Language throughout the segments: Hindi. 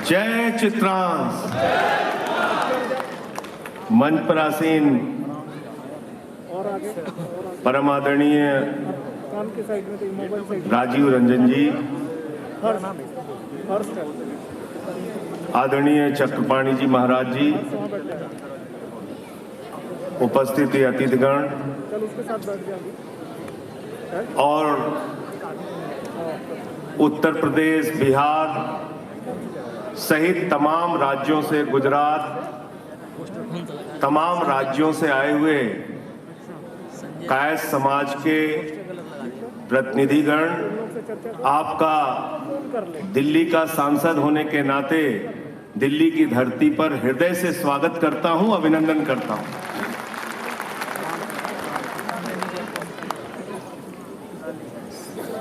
जय चित्रांश। मंच पर आसीन परम आदरणीय राजीव रंजन जी, आदरणीय चक्रपाणी जी महाराज जी, उपस्थित अतिथिगण और उत्तर प्रदेश, बिहार सहित तमाम राज्यों से, गुजरात, तमाम राज्यों से आए हुए कायस्थ समाज के प्रतिनिधिगण, आपका दिल्ली का सांसद होने के नाते दिल्ली की धरती पर हृदय से स्वागत करता हूं, अभिनंदन करता हूं।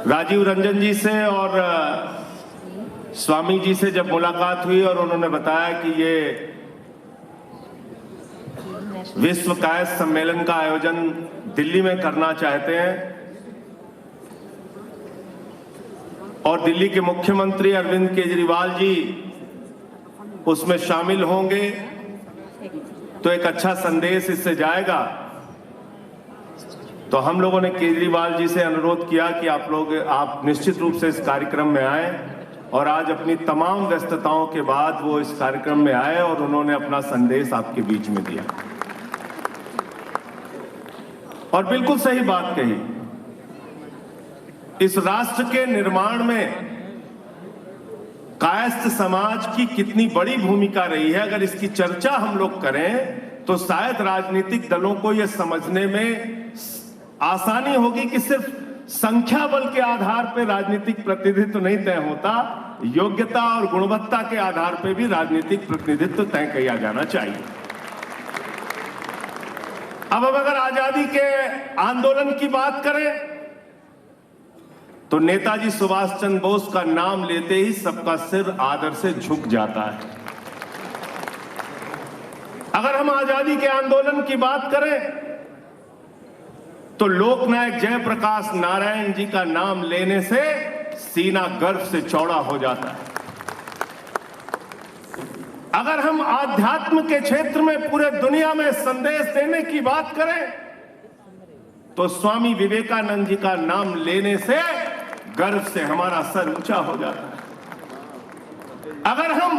राजीव रंजन जी से और स्वामी जी से जब मुलाकात हुई और उन्होंने बताया कि ये विश्व कायस्थ सम्मेलन का आयोजन दिल्ली में करना चाहते हैं और दिल्ली के मुख्यमंत्री अरविंद केजरीवाल जी उसमें शामिल होंगे, तो एक अच्छा संदेश इससे जाएगा। तो हम लोगों ने केजरीवाल जी से अनुरोध किया कि आप निश्चित रूप से इस कार्यक्रम में आए, और आज अपनी तमाम व्यस्तताओं के बाद वो इस कार्यक्रम में आए और उन्होंने अपना संदेश आपके बीच में दिया और बिल्कुल सही बात कही। इस राष्ट्र के निर्माण में कायस्थ समाज की कितनी बड़ी भूमिका रही है, अगर इसकी चर्चा हम लोग करें तो शायद राजनीतिक दलों को यह समझने में आसानी होगी कि सिर्फ संख्या बल के आधार पर राजनीतिक प्रतिनिधित्व नहीं तय होता, योग्यता और गुणवत्ता के आधार पर भी राजनीतिक प्रतिनिधित्व तय किया जाना चाहिए। अब अगर आजादी के आंदोलन की बात करें तो नेताजी सुभाष चंद्र बोस का नाम लेते ही सबका सिर आदर से झुक जाता है। अगर हम आजादी के आंदोलन की बात करें तो लोकनायक जयप्रकाश नारायण जी का नाम लेने से सीना गर्व से चौड़ा हो जाता है। अगर हम आध्यात्म के क्षेत्र में पूरे दुनिया में संदेश देने की बात करें तो स्वामी विवेकानंद जी का नाम लेने से गर्व से हमारा सर ऊंचा हो जाता है। अगर हम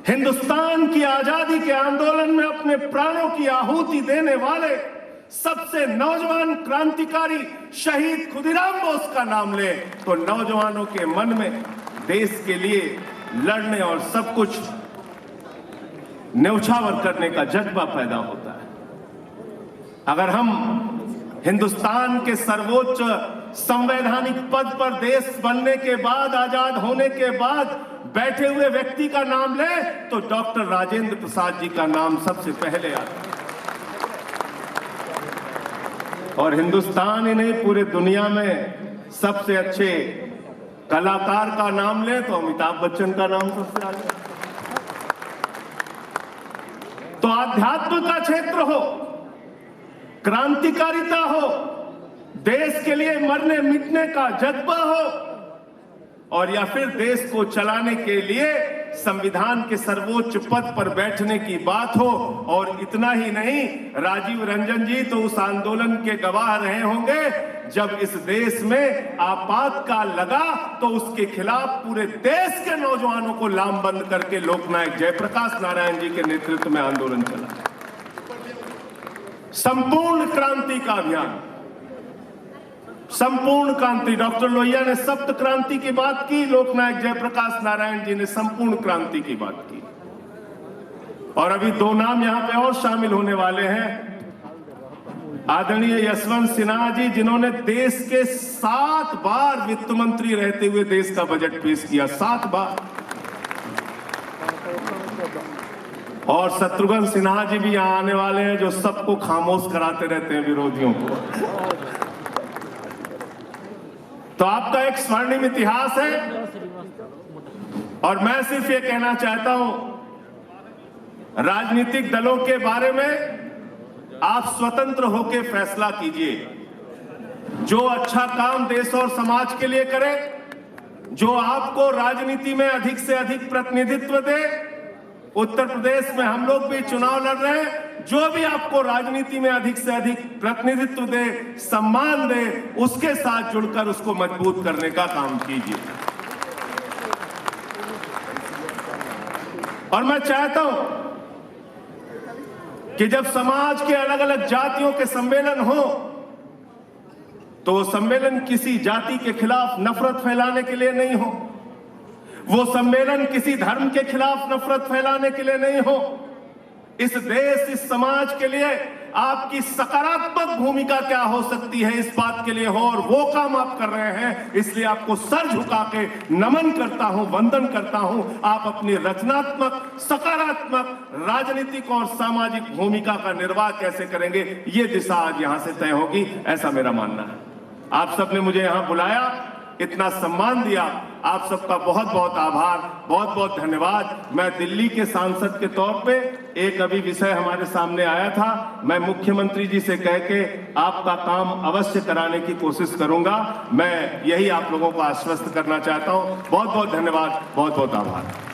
हिंदुस्तान की आजादी के आंदोलन में अपने प्राणों की आहुति देने वाले सबसे नौजवान क्रांतिकारी शहीद खुदीराम बोस का नाम ले तो नौजवानों के मन में देश के लिए लड़ने और सब कुछ न्यौछावर करने का जज्बा पैदा होता है। अगर हम हिंदुस्तान के सर्वोच्च संवैधानिक पद पर देश बनने के बाद, आजाद होने के बाद बैठे हुए व्यक्ति का नाम ले तो डॉक्टर राजेंद्र प्रसाद जी का नाम सबसे पहले आता है। और हिंदुस्तान ही नहीं, पूरे दुनिया में सबसे अच्छे कलाकार का नाम ले तो अमिताभ बच्चन का नाम सबसे आगे। तो आध्यात्म का क्षेत्र हो, क्रांतिकारिता हो, देश के लिए मरने मिटने का जज्बा हो, और या फिर देश को चलाने के लिए संविधान के सर्वोच्च पद पर बैठने की बात हो। और इतना ही नहीं, राजीव रंजन जी तो उस आंदोलन के गवाह रहे होंगे जब इस देश में आपातकाल लगा तो उसके खिलाफ पूरे देश के नौजवानों को लामबंद करके लोकनायक जयप्रकाश नारायण जी के नेतृत्व में आंदोलन चला। संपूर्ण क्रांति का अभियान, संपूर्ण क्रांति। डॉक्टर लोहिया ने सप्त क्रांति की बात की, लोकनायक जयप्रकाश नारायण जी ने संपूर्ण क्रांति की बात की। और अभी दो नाम यहां पे और शामिल होने वाले हैं, आदरणीय यशवंत सिन्हा जी, जिन्होंने देश के 7 बार वित्त मंत्री रहते हुए देश का बजट पेश किया, 7 बार। और शत्रुघ्न सिन्हा जी भी यहां आने वाले हैं, जो सबको खामोश कराते रहते हैं, विरोधियों को। तो आपका एक स्वर्णिम इतिहास है और मैं सिर्फ ये कहना चाहता हूं, राजनीतिक दलों के बारे में आप स्वतंत्र होकर फैसला कीजिए। जो अच्छा काम देश और समाज के लिए करे जो आपको राजनीति में अधिक से अधिक प्रतिनिधित्व दे। उत्तर प्रदेश में हम लोग भी चुनाव लड़ रहे हैं, जो भी आपको राजनीति में अधिक से अधिक प्रतिनिधित्व दे, सम्मान दे, उसके साथ जुड़कर उसको मजबूत करने का काम कीजिए। और मैं चाहता हूं कि जब समाज के अलग अलग जातियों के सम्मेलन हो तो वो सम्मेलन किसी जाति के खिलाफ नफरत फैलाने के लिए नहीं हो, वो सम्मेलन किसी धर्म के खिलाफ नफरत फैलाने के लिए नहीं हो। इस देश, इस समाज के लिए आपकी सकारात्मक भूमिका क्या हो सकती है, इस बात के लिए हो, और वो काम आप कर रहे हैं। इसलिए आपको सर झुका के नमन करता हूं, वंदन करता हूं। आप अपनी रचनात्मक, सकारात्मक राजनीतिक और सामाजिक भूमिका का निर्वाह कैसे करेंगे, ये दिशा आज यहां से तय होगी, ऐसा मेरा मानना है। आप सबने मुझे यहां बुलाया, इतना सम्मान दिया, आप सबका बहुत बहुत आभार, बहुत बहुत धन्यवाद। मैं दिल्ली के सांसद के तौर पे एक अभी विषय हमारे सामने आया था, मैं मुख्यमंत्री जी से कह के आपका काम अवश्य कराने की कोशिश करूंगा। मैं यही आप लोगों को आश्वस्त करना चाहता हूं। बहुत बहुत धन्यवाद, बहुत बहुत आभार।